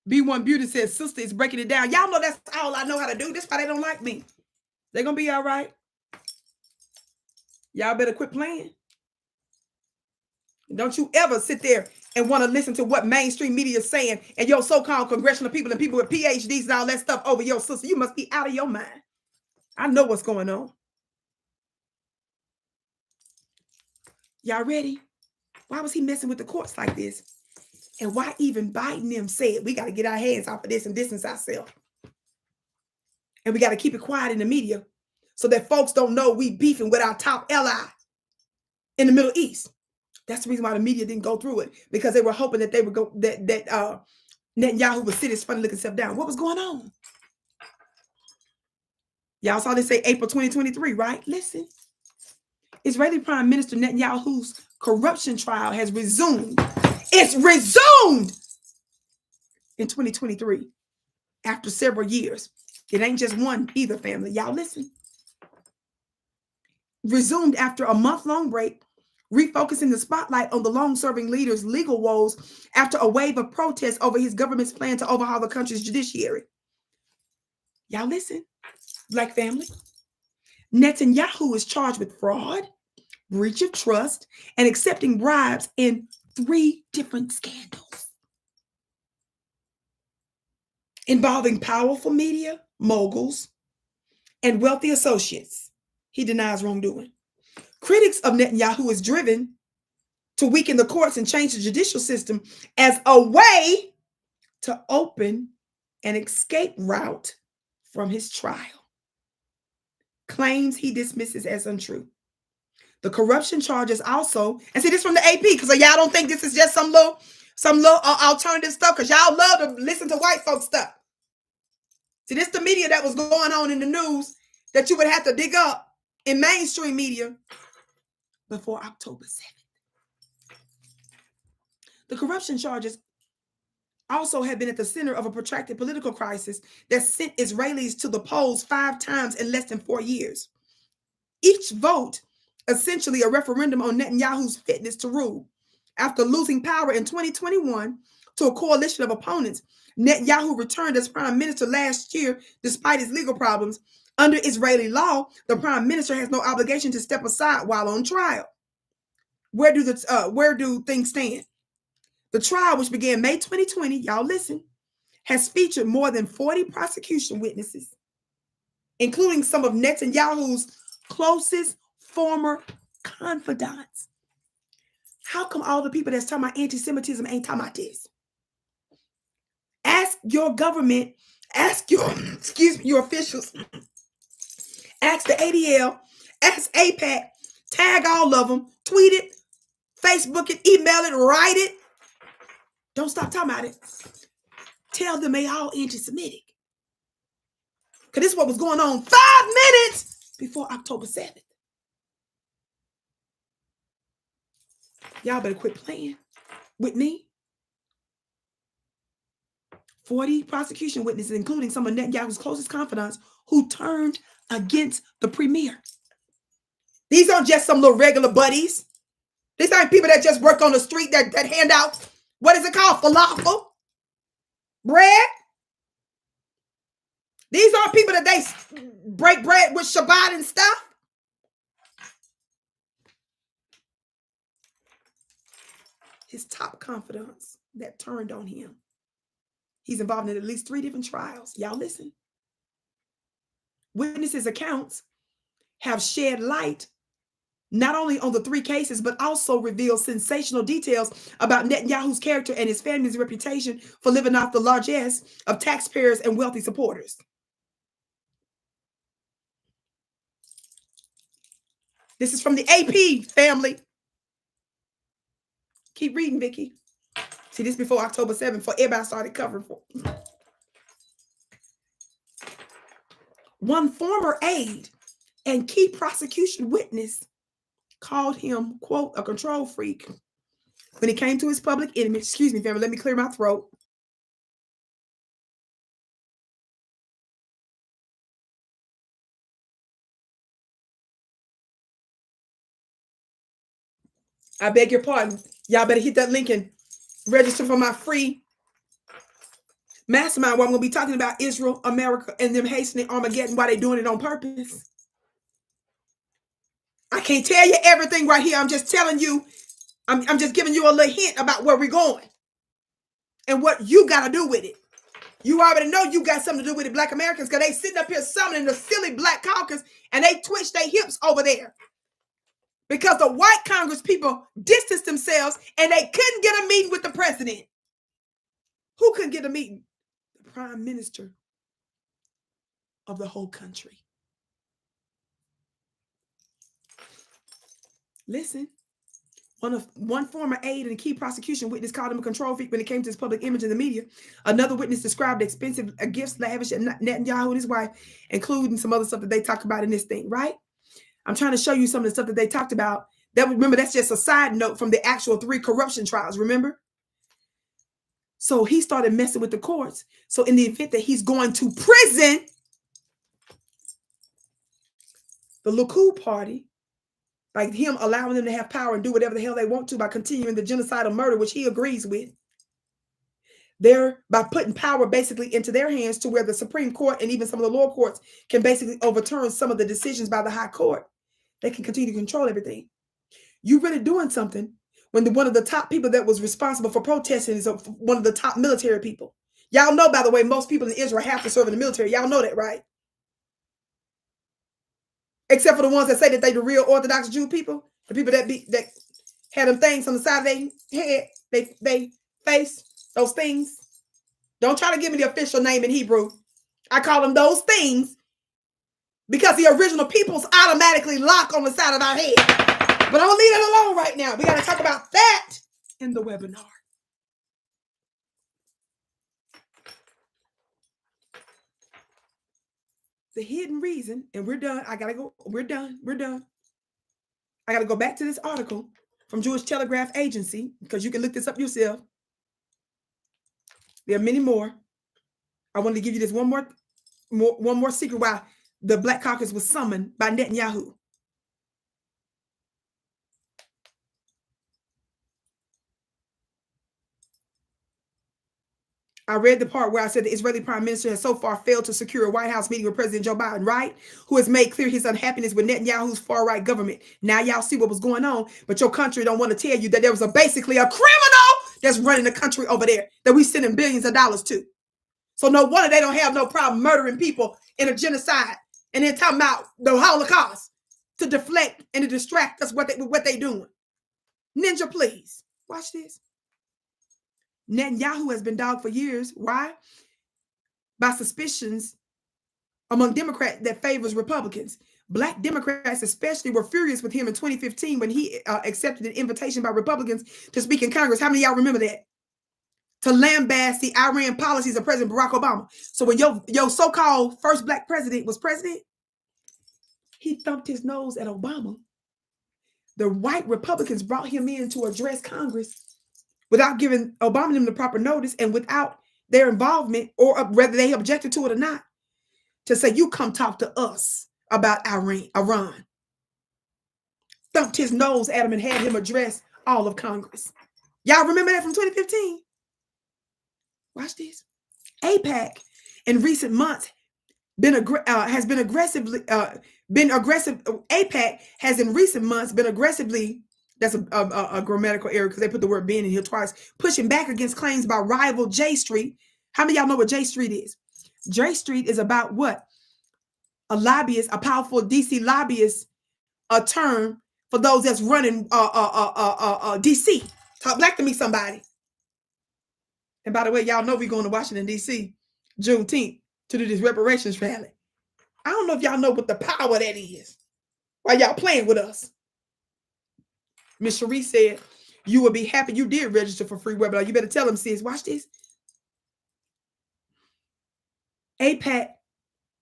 B1 Beauty says, sister is breaking it down. Y'all know that's all I know how to do. This is why they don't like me. They're going to be all right. Y'all better quit playing. Don't you ever sit there and want to listen to what mainstream media is saying and your so-called congressional people and people with PhDs and all that stuff over your sister. You must be out of your mind. I know what's going on. Y'all ready? Why was he messing with the courts like this? And why even Biden them said we got to get our hands off of this and distance ourselves. And we got to keep it quiet in the media so that folks don't know we beefing with our top ally in the Middle East. That's the reason why the media didn't go through it, because they were hoping that they would go that Netanyahu would sit his funny looking self down. What was going on? Y'all saw this say April 2023, right? Listen. Israeli Prime Minister Netanyahu's corruption trial has resumed. It's resumed in 2023 after several years. It ain't just one either, family. Y'all listen. Resumed after a month-long break, refocusing the spotlight on the long-serving leader's legal woes after a wave of protests over his government's plan to overhaul the country's judiciary. Y'all listen, black family. Netanyahu is charged with fraud, breach of trust, and accepting bribes in 3 different scandals involving powerful media moguls and wealthy associates. He denies wrongdoing. Critics of Netanyahu is driven to weaken the courts and change the judicial system as a way to open an escape route from his trial. Claims he dismisses as untrue. The corruption charges also, and see this from the AP, because y'all don't think this is just some little alternative stuff, because y'all love to listen to white folks stuff. See, this the media that was going on in the news that you would have to dig up in mainstream media before October 7th. The corruption charges also have been at the center of a protracted political crisis that sent Israelis to the polls 5 times in less than 4 years. Each vote essentially a referendum on Netanyahu's fitness to rule. After losing power in 2021 to a coalition of opponents, Netanyahu returned as prime minister last year despite his legal problems. Under Israeli law, the prime minister has no obligation to step aside while on trial. Where do things stand? The trial, which began May 2020, y'all listen, has featured more than 40 prosecution witnesses, including some of Netanyahu's closest former confidants. How come all the people that's talking about anti-Semitism ain't talking about this? Ask your government, ask your officials, ask the ADL, ask APAC, tag all of them, tweet it, Facebook it, email it, write it. Don't stop talking about it. Tell them they all anti-Semitic. Because this is what was going on 5 minutes before October 7th. Y'all better quit playing with me. 40 prosecution witnesses, including some of Netanyahu's closest confidants, who turned against the premier. These aren't just some little regular buddies. These aren't people that just work on the street that hand out, what is it called? Falafel? Bread? These aren't people that they break bread with Shabbat and stuff. His top confidants that turned on him. He's involved in at least 3 different trials. Y'all listen. Witnesses' accounts have shed light not only on the 3 cases, but also reveals sensational details about Netanyahu's character and his family's reputation for living off the largesse of taxpayers and wealthy supporters. This is from the AP, family. Keep reading, Vicki. See, this before October 7th, before everybody started covering for. One former aide and key prosecution witness called him, quote, a control freak when it came to his public image. Excuse me, family, let me clear my throat. I beg your pardon. Y'all better hit that link and register for my free mastermind where I'm going to be talking about Israel, America, and them hastening Armageddon while they're doing it on purpose. I can't tell you everything right here. I'm just telling you, I'm just giving you a little hint about where we're going and what you got to do with it. You already know you got something to do with it, Black Americans, because they sitting up here summoning the silly Black Caucus and they twitch their hips over there. Because the white Congress people distanced themselves and they couldn't get a meeting with the president. Who couldn't get a meeting? The prime minister of the whole country. Listen, one former aide and key prosecution witness called him a control freak when it came to his public image in the media. Another witness described expensive gifts lavished at Netanyahu and his wife, including some other stuff that they talk about in this thing, right? I'm trying to show you some of the stuff that they talked about. Remember, that's just a side note from the actual 3 corruption trials, remember? So he started messing with the courts. So in the event that he's going to prison, the Likud party, like him allowing them to have power and do whatever the hell they want to by continuing the genocidal murder, which he agrees with, by putting power basically into their hands to where the Supreme Court and even some of the lower courts can basically overturn some of the decisions by the high court. They can continue to control everything. You really doing something when one of the top people that was responsible for protesting is one of the top military people. Y'all know, by the way, most people in Israel have to serve in the military. Y'all know that, right? Except for the ones that say that they the real Orthodox Jew people, the people that had them things on the side of their head, they face, those things. Don't try to give me the official name in Hebrew. I call them those things because the original peoples automatically lock on the side of our head. But I'm going to leave it alone right now. We got to talk about that in the webinar. The hidden reason, and we're done. I got to go. We're done. I got to go back to this article from Jewish Telegraph Agency because you can look this up yourself. There are many more. I wanted to give you this one more secret why the Black Caucus was summoned by Netanyahu. I read the part where I said the Israeli prime minister has so far failed to secure a White House meeting with President Joe Biden, right? Who has made clear his unhappiness with Netanyahu's far-right government. Now y'all see what was going on, but your country don't want to tell you that there was basically a criminal that's running the country over there that we sending billions of dollars to. So no wonder they don't have no problem murdering people in a genocide and then talking about the Holocaust to deflect and to distract us what they doing. Ninja, please watch this. Netanyahu has been dogged for years. Why? By suspicions among Democrats that favors Republicans. Black Democrats especially were furious with him in 2015 when he accepted an invitation by Republicans to speak in Congress. How many of y'all remember that? To lambast the Iran policies of President Barack Obama. So when your so-called first Black president was president, he thumped his nose at Obama. The white Republicans brought him in to address Congress without giving Obama them the proper notice and without their involvement, or whether they objected to it or not, to say, you come talk to us about Iran. Thumped his nose at him and had him address all of Congress. Y'all remember that from 2015? Watch this. AIPAC in recent months has been aggressively AIPAC has in recent months been aggressively, that's a grammatical error because they put the word "been" in here twice, pushing back against claims by rival J Street. How many of y'all know what J Street is? J Street is about what? A lobbyist, a powerful DC lobbyist, a term for those that's running DC. Talk black to me, somebody. And by the way, y'all know we're going to Washington, D.C. Juneteenth to do this reparations rally. I don't know if y'all know what the power that is. Why y'all playing with us? Miss Cherie said, you will be happy you did register for free webinar. You better tell them, sis. Watch this. APAC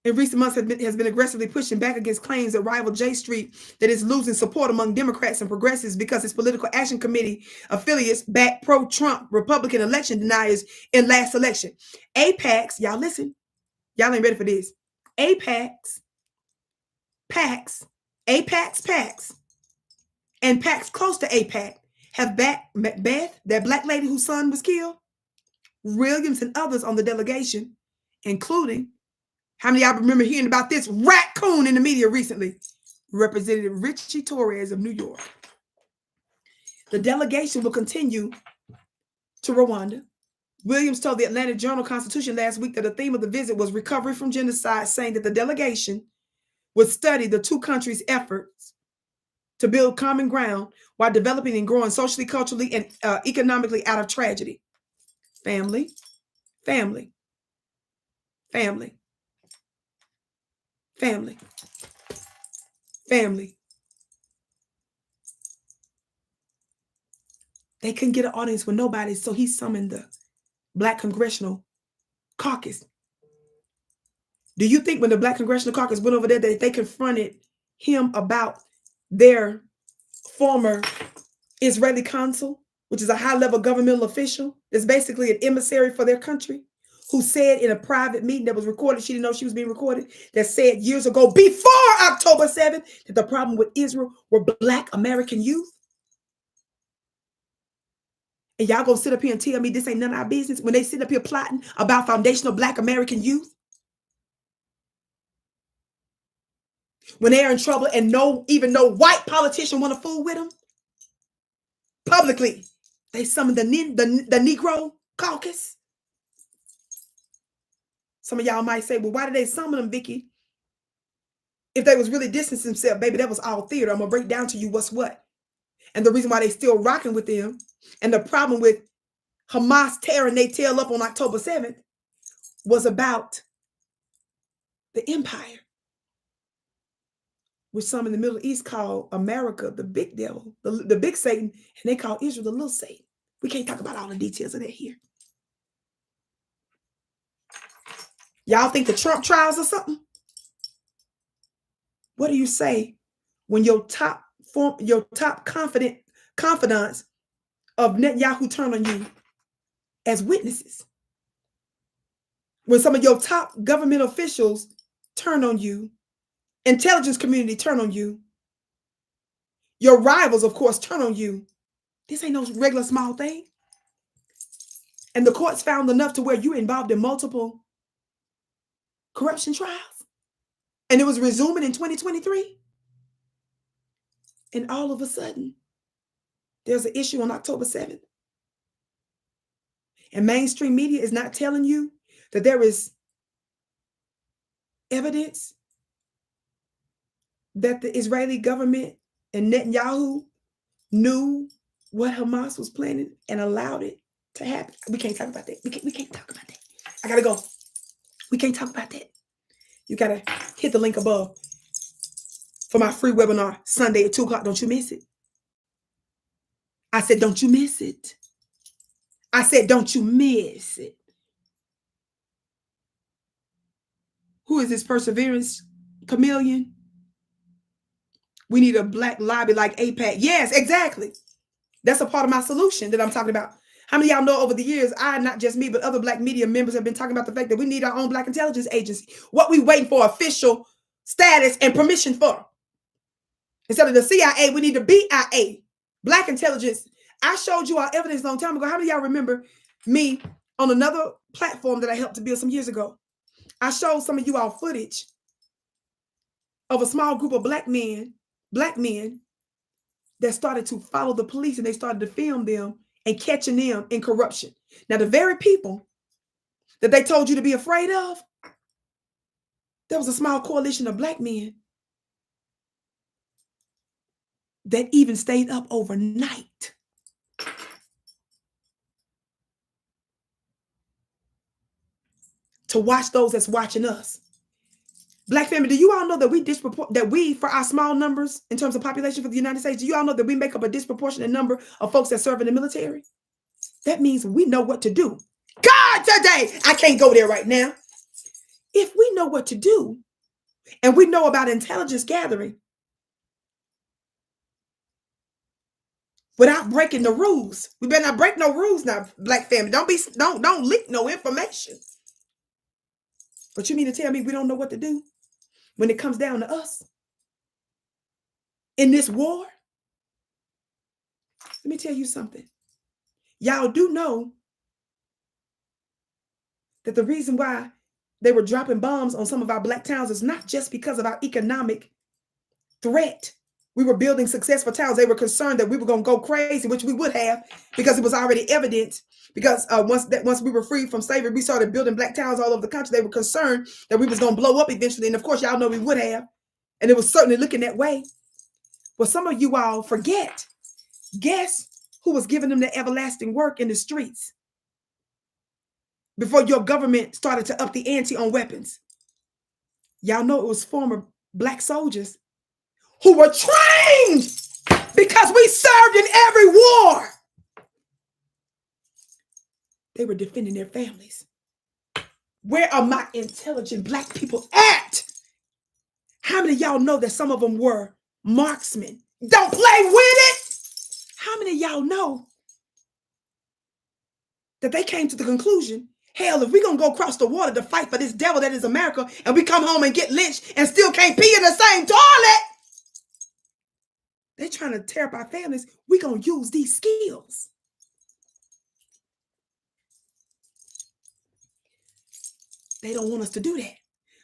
in recent months has been aggressively pushing back against claims that rival J Street that is losing support among Democrats and progressives because its political action committee affiliates backed pro-Trump Republican election deniers in last election. APACs, y'all listen, y'all ain't ready for this. APACs, PACs, PACs, and PACs close to APAC have backed Macbeth, that black lady whose son was killed, Williams and others on the delegation, including, how many of y'all remember hearing about this raccoon in the media recently? Representative Richie Torres of New York. The delegation will continue to Rwanda. Williams told the Atlanta Journal-Constitution last week that the theme of the visit was recovery from genocide, saying that the delegation would study the two countries' efforts to build common ground while developing and growing socially, culturally, and economically out of tragedy. Family, family, family. Family. Family. They couldn't get an audience with nobody, so he summoned the Black Congressional Caucus. Do you think when the Black Congressional Caucus went over there that they confronted him about their former Israeli consul, which is a high-level governmental official, that's basically an emissary for their country, who said in a private meeting that was recorded, she didn't know she was being recorded, that said years ago, before October 7th, that the problem with Israel were Black American youth? And y'all gonna sit up here and tell me this ain't none of our business when they sit up here plotting about foundational Black American youth? When they're in trouble and even no white politician want to fool with them? Publicly, they summoned the Negro Caucus. Some of y'all might say, well, why did they summon them, Vicki? If they was really distancing themselves, baby, that was all theater. I'm going to break down to you what's what. And the reason why they still rocking with them, and the problem with Hamas tearing their tail up on October 7th was about the empire, which some in the Middle East call America the big devil, the big Satan, and they call Israel the little Satan. We can't talk about all the details of that here. Y'all think the Trump trials or something? What do you say when your top confidants of Netanyahu turn on you as witnesses? When some of your top government officials turn on you, intelligence community turn on you, your rivals, of course, turn on you. This ain't no regular small thing. And the courts found enough to where you're involved in multiple corruption trials. And it was resuming in 2023. And all of a sudden, there's an issue on October 7th. And mainstream media is not telling you that there is evidence that the Israeli government and Netanyahu knew what Hamas was planning and allowed it to happen. We can't talk about that. We can't talk about that. I gotta go. We can't talk about that. You gotta hit the link above for my free webinar Sunday at 2 o'clock. Don't you miss it. I said, don't you miss it. I said, don't you miss it. Who is this perseverance chameleon? We need a Black lobby like APAC. Yes, exactly. That's a part of my solution that I'm talking about. How many of y'all know over the years, not just me, but other Black media members have been talking about the fact that we need our own Black intelligence agency. What we waiting for official status and permission for? Instead of the CIA, we need the BIA, Black intelligence. I showed you our evidence a long time ago. How many of y'all remember me on another platform that I helped to build some years ago? I showed some of you all footage of a small group of Black men that started to follow the police, and they started to film them and catching them in corruption. Now, the very people that they told you to be afraid of, there was a small coalition of Black men that even stayed up overnight to watch those that's watching us. Black family, do you all know that we, for our small numbers in terms of population for the United States, do you all know that we make up a disproportionate number of folks that serve in the military? That means we know what to do. God, today, I can't go there right now. If we know what to do and we know about intelligence gathering without breaking the rules, we better not break no rules now, Black family. Don't leak no information. But you mean to tell me we don't know what to do when it comes down to us in this war? Let me tell you something. Y'all do know that the reason why they were dropping bombs on some of our Black towns is not just because of our economic threat. We were building successful towns. They were concerned that we were going to go crazy, which we would have, because it was already evident. Because once we were freed from slavery, we started building Black towns all over the country. They were concerned that we was going to blow up eventually. And of course, y'all know we would have. And it was certainly looking that way. Well, some of you all forget. Guess who was giving them the everlasting work in the streets before your government started to up the ante on weapons? Y'all know it was former Black soldiers who were trained because we served in every war. They were defending their families. Where are my intelligent Black people at? How many of y'all know that some of them were marksmen? Don't play with it. How many of y'all know that they came to the conclusion, hell, if we're going to go across the water to fight for this devil that is America, and we come home and get lynched and still can't pee in the same toilet, they're trying to tear up our families. We're going to use these skills. They don't want us to do that.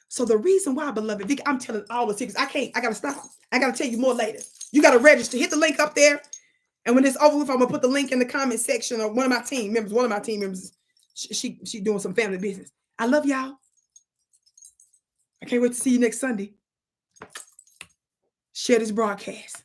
So the reason why, beloved, Vicki, I'm telling all the secrets. I got to stop. I got to tell you more later. You got to register. Hit the link up there. And when it's over with, I'm going to put the link in the comment section of one of my team members. She doing some family business. I love y'all. I can't wait to see you next Sunday. Share this broadcast.